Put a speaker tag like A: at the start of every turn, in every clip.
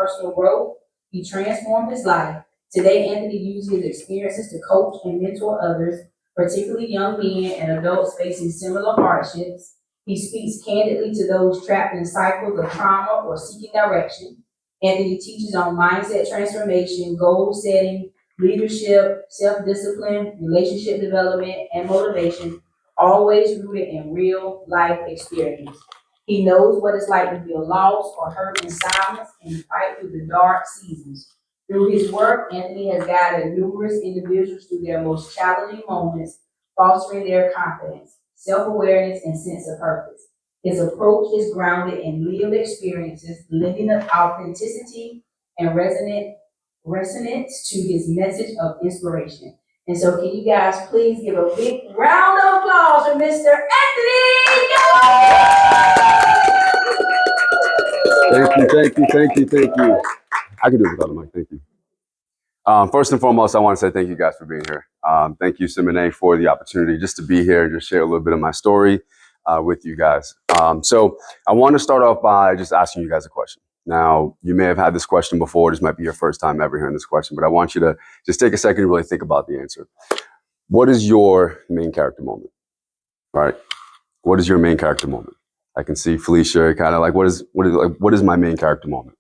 A: personal growth. He transformed his life. Today, Anthony uses his experiences to coach and mentor others, particularly young men and adults facing similar hardships. He speaks candidly to those trapped in cycles of trauma or seeking direction. Anthony teaches on mindset transformation, goal setting, leadership, self-discipline, relationship development, and motivation, always rooted in real life experience. He knows what it's like to feel lost or hurt in silence and fight through the dark seasons. Through his work, Anthony has guided numerous individuals through their most challenging moments, fostering their confidence, self-awareness, and sense of purpose. His approach is grounded in lived experiences, lending of authenticity and resonance to his message of inspiration. And so can you guys please give a big round of applause for Mr. Anthony?
B: Thank you. I can do it without a mic, thank you. First and foremost, I want to say thank you guys for being here. Thank you, Simone, for the opportunity just to be here and just share a little bit of my story with you guys. So I want to start off by just asking you guys a question. Now, you may have had this question before. This might be your first time ever hearing this question, but I want you to just take a second to really think about the answer. What is your main character moment? All right. What is your main character moment? I can see Felicia kind of like, what is my main character moment?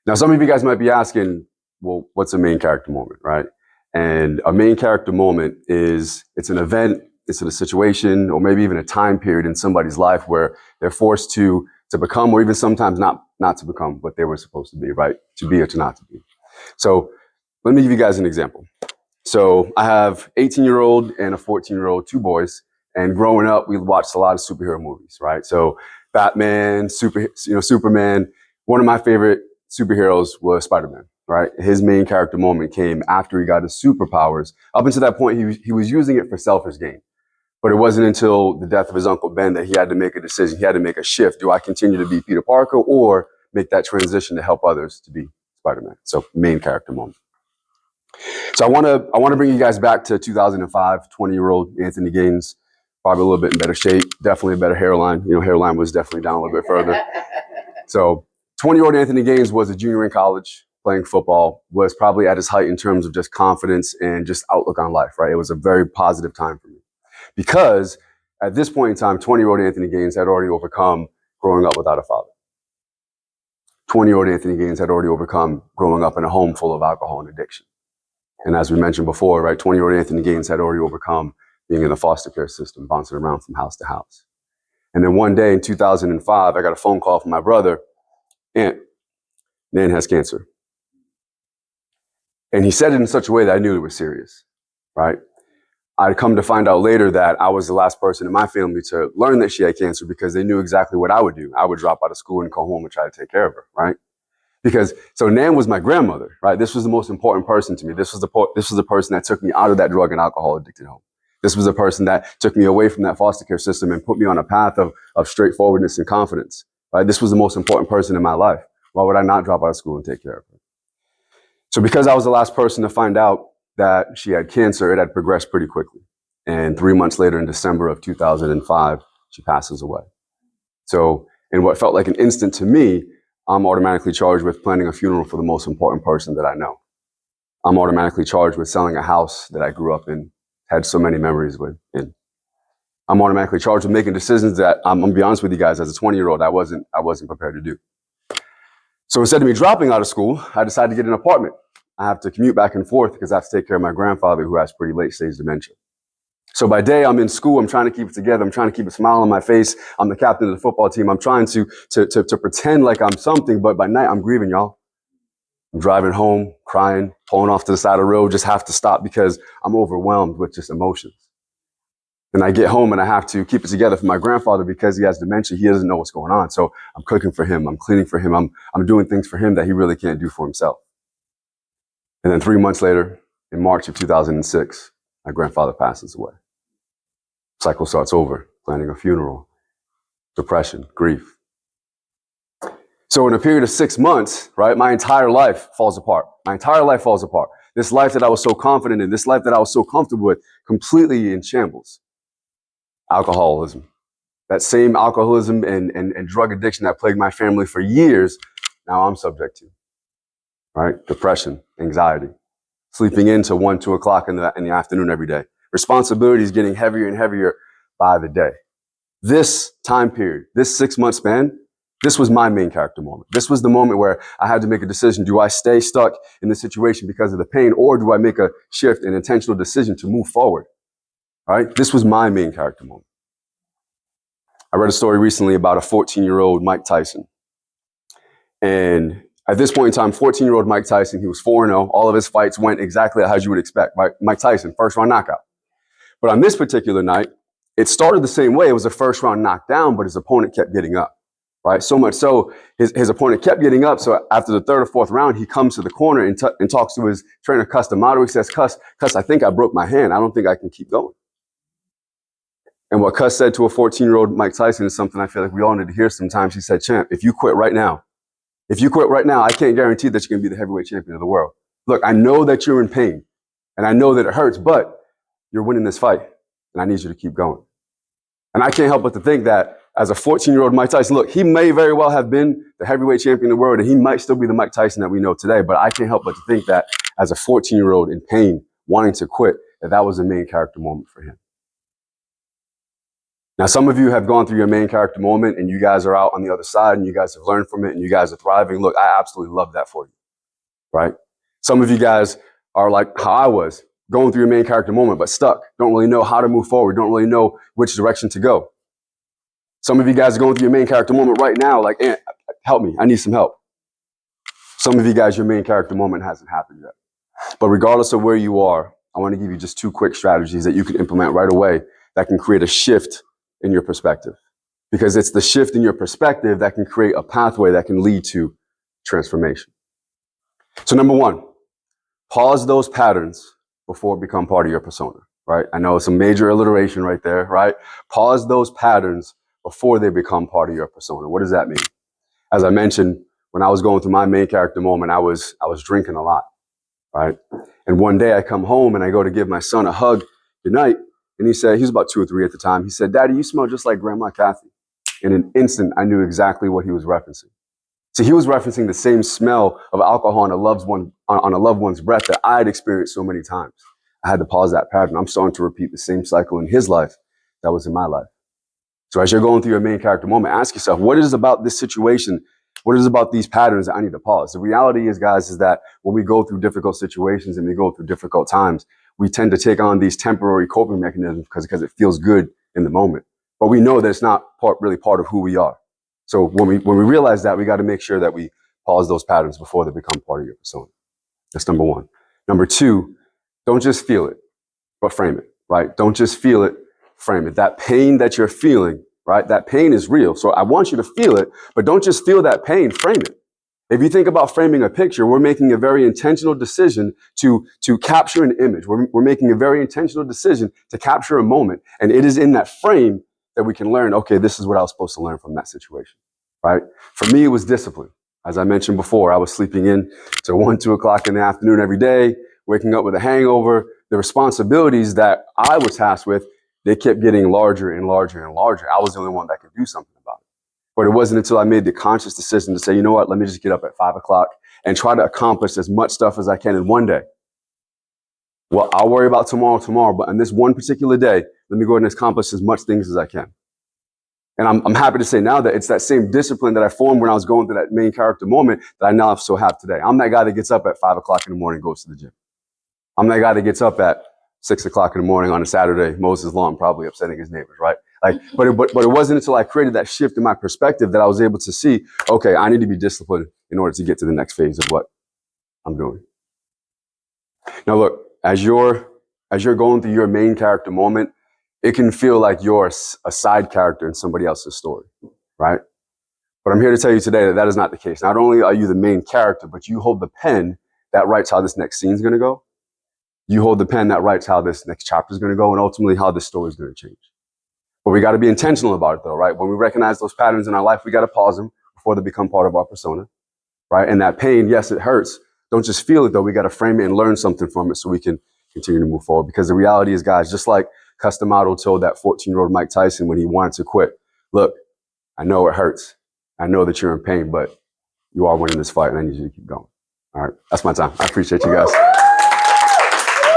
B: Now, some of you guys might be asking, well, what's a main character moment, right? And a main character moment is, it's an event, it's in a situation, or maybe even a time period in somebody's life where they're forced to become, or even sometimes not to become what they were supposed to be, right? To be or to not to be. So let me give you guys an example. So I have 18-year-old and a 14-year-old, two boys. And growing up, we watched a lot of superhero movies, right? So Batman, Superman. One of my favorite superheroes was Spider-Man, right? His main character moment came after he got his superpowers. Up until that point, he was using it for selfish gain. But it wasn't until the death of his Uncle Ben that he had to make a decision. He had to make a shift. Do I continue to be Peter Parker or make that transition to help others to be Spider-Man? So main character moment. So I want to bring you guys back to 2005, 20-year-old Anthony Gaines, probably a little bit in better shape, definitely a better hairline. Hairline was definitely down a little bit further. So 20-year-old Anthony Gaines was a junior in college, playing football, was probably at his height in terms of just confidence and just outlook on life, right? It was a very positive time for me. Because at this point in time, 20-year-old Anthony Gaines had already overcome growing up without a father. 20-year-old Anthony Gaines had already overcome growing up in a home full of alcohol and addiction. And as we mentioned before, right, 20-year-old Anthony Gaines had already overcome being in the foster care system, bouncing around from house to house. And then one day in 2005, I got a phone call from my brother, Aunt, Nan has cancer. And he said it in such a way that I knew it was serious, right? I'd come to find out later that I was the last person in my family to learn that she had cancer because they knew exactly what I would do. I would drop out of school and come home and try to take care of her, right? So Nan was my grandmother, right? This was the most important person to me. This was the person that took me out of that drug and alcohol addicted home. This was the person that took me away from that foster care system and put me on a path of straightforwardness and confidence, right? This was the most important person in my life. Why would I not drop out of school and take care of her? So because I was the last person to find out that she had cancer, it had progressed pretty quickly. And 3 months later, in December of 2005, she passes away. So in what felt like an instant to me, I'm automatically charged with planning a funeral for the most important person that I know. I'm automatically charged with selling a house that I grew up in, had so many memories with. And I'm automatically charged with making decisions that, I'm gonna be honest with you guys, as a 20-year-old, I wasn't prepared to do. So instead of me dropping out of school, I decided to get an apartment. I have to commute back and forth because I have to take care of my grandfather who has pretty late stage dementia. So by day, I'm in school. I'm trying to keep it together. I'm trying to keep a smile on my face. I'm the captain of the football team. I'm trying to pretend like I'm something, but by night, I'm grieving, y'all. I'm driving home, crying, pulling off to the side of the road, just have to stop because I'm overwhelmed with just emotions. And I get home and I have to keep it together for my grandfather because he has dementia. He doesn't know what's going on. So I'm cooking for him. I'm cleaning for him. I'm doing things for him that he really can't do for himself. And then 3 months later, in March of 2006, my grandfather passes away. Cycle starts over, planning a funeral, depression, grief. So in a period of 6 months, right, my entire life falls apart. My entire life falls apart. This life that I was so confident in, this life that I was so comfortable with, completely in shambles. Alcoholism. That same alcoholism and drug addiction that plagued my family for years, now I'm subject to. right? Depression, anxiety, sleeping into 1, 2 o'clock in the afternoon every day. Responsibilities getting heavier and heavier by the day. This time period, this 6-month span, this was my main character moment. This was the moment where I had to make a decision. Do I stay stuck in this situation because of the pain, or do I make a shift, an intentional decision to move forward? All right? This was my main character moment. I read a story recently about a 14-year-old Mike Tyson. And at this point in time, 14-year-old Mike Tyson, he was 4-0. All of his fights went exactly as you would expect, right? Mike Tyson, first round knockout. But on this particular night, it started the same way. It was a first round knockdown, but his opponent kept getting up, right? So much so, his opponent kept getting up. So after the third or fourth round, he comes to the corner and talks to his trainer, Cus D'Amato. He says, Cus, I think I broke my hand. I don't think I can keep going. And what Cus said to a 14-year-old Mike Tyson is something I feel like we all need to hear sometimes. He said, champ, if you quit right now, I can't guarantee that you're going to be the heavyweight champion of the world. Look, I know that you're in pain and I know that it hurts, but you're winning this fight and I need you to keep going. And I can't help but to think that as a 14-year-old Mike Tyson, look, he may very well have been the heavyweight champion of the world and he might still be the Mike Tyson that we know today, but I can't help but to think that as a 14-year-old in pain, wanting to quit, that was a main character moment for him. Now, some of you have gone through your main character moment and you guys are out on the other side and you guys have learned from it and you guys are thriving. Look, I absolutely love that for you, right? Some of you guys are like how I was, going through your main character moment, but stuck, don't really know how to move forward, don't really know which direction to go. Some of you guys are going through your main character moment right now, like, help me, I need some help. Some of you guys, your main character moment hasn't happened yet. But regardless of where you are, I want to give you just 2 quick strategies that you can implement right away that can create a shift in your perspective. Because it's the shift in your perspective that can create a pathway that can lead to transformation. So number 1, pause those patterns before it become part of your persona, right? I know it's a major alliteration right there, right? Pause those patterns before they become part of your persona. What does that mean? As I mentioned, when I was going through my main character moment, I was drinking a lot, right? And one day I come home and I go to give my son a hug goodnight. And he said, he was about 2 or 3 at the time. He said, Daddy, you smell just like Grandma Kathy. In an instant, I knew exactly what he was referencing. So he was referencing the same smell of alcohol on a loved one's breath that I had experienced so many times. I had to pause that pattern. I'm starting to repeat the same cycle in his life that was in my life. So as you're going through your main character moment, ask yourself, what is about this situation? What is about these patterns that I need to pause? The reality is, guys, is that when we go through difficult situations and we go through difficult times, we tend to take on these temporary coping mechanisms because it feels good in the moment. But we know that it's not really part of who we are. So when we realize that, we got to make sure that we pause those patterns before they become part of your persona. That's number 1. Number 2, don't just feel it, but frame it, right? Don't just feel it, frame it. That pain that you're feeling, right? That pain is real. So I want you to feel it, but don't just feel that pain, frame it. If you think about framing a picture, we're making a very intentional decision to capture an image. We're making a very intentional decision to capture a moment. And it is in that frame that we can learn, okay, this is what I was supposed to learn from that situation, right? For me, it was discipline. As I mentioned before, I was sleeping in to 1, 2 o'clock in the afternoon every day, waking up with a hangover. The responsibilities that I was tasked with, they kept getting larger and larger and larger. I was the only one that could do something about it. But it wasn't until I made the conscious decision to say, you know what, let me just get up at 5 o'clock and try to accomplish as much stuff as I can in one day. Well, I'll worry about tomorrow, but on this one particular day, let me go ahead and accomplish as much things as I can. And I'm happy to say now that it's that same discipline that I formed when I was going through that main character moment that I now still have today. I'm that guy that gets up at 5 o'clock in the morning and goes to the gym. I'm that guy that gets up at 6 o'clock in the morning on a Saturday, mows his lawn, probably upsetting his neighbors, right? But it wasn't until I created that shift in my perspective that I was able to see, okay, I need to be disciplined in order to get to the next phase of what I'm doing. Now, look, as you're going through your main character moment, it can feel like you're a side character in somebody else's story, right? But I'm here to tell you today that that is not the case. Not only are you the main character, but you hold the pen that writes how this next scene is going to go. You hold the pen that writes how this next chapter is going to go and ultimately how this story is going to change. But we got to be intentional about it though, right? When we recognize those patterns in our life, we got to pause them before they become part of our persona, right? And that pain, yes, it hurts. Don't just feel it though. We got to frame it and learn something from it so we can continue to move forward. Because the reality is, guys, just like Cus D'Amato told that 14-year-old Mike Tyson when he wanted to quit, look, I know it hurts. I know that you're in pain, but you are winning this fight and I need you to keep going. All right, that's my time. I appreciate you guys.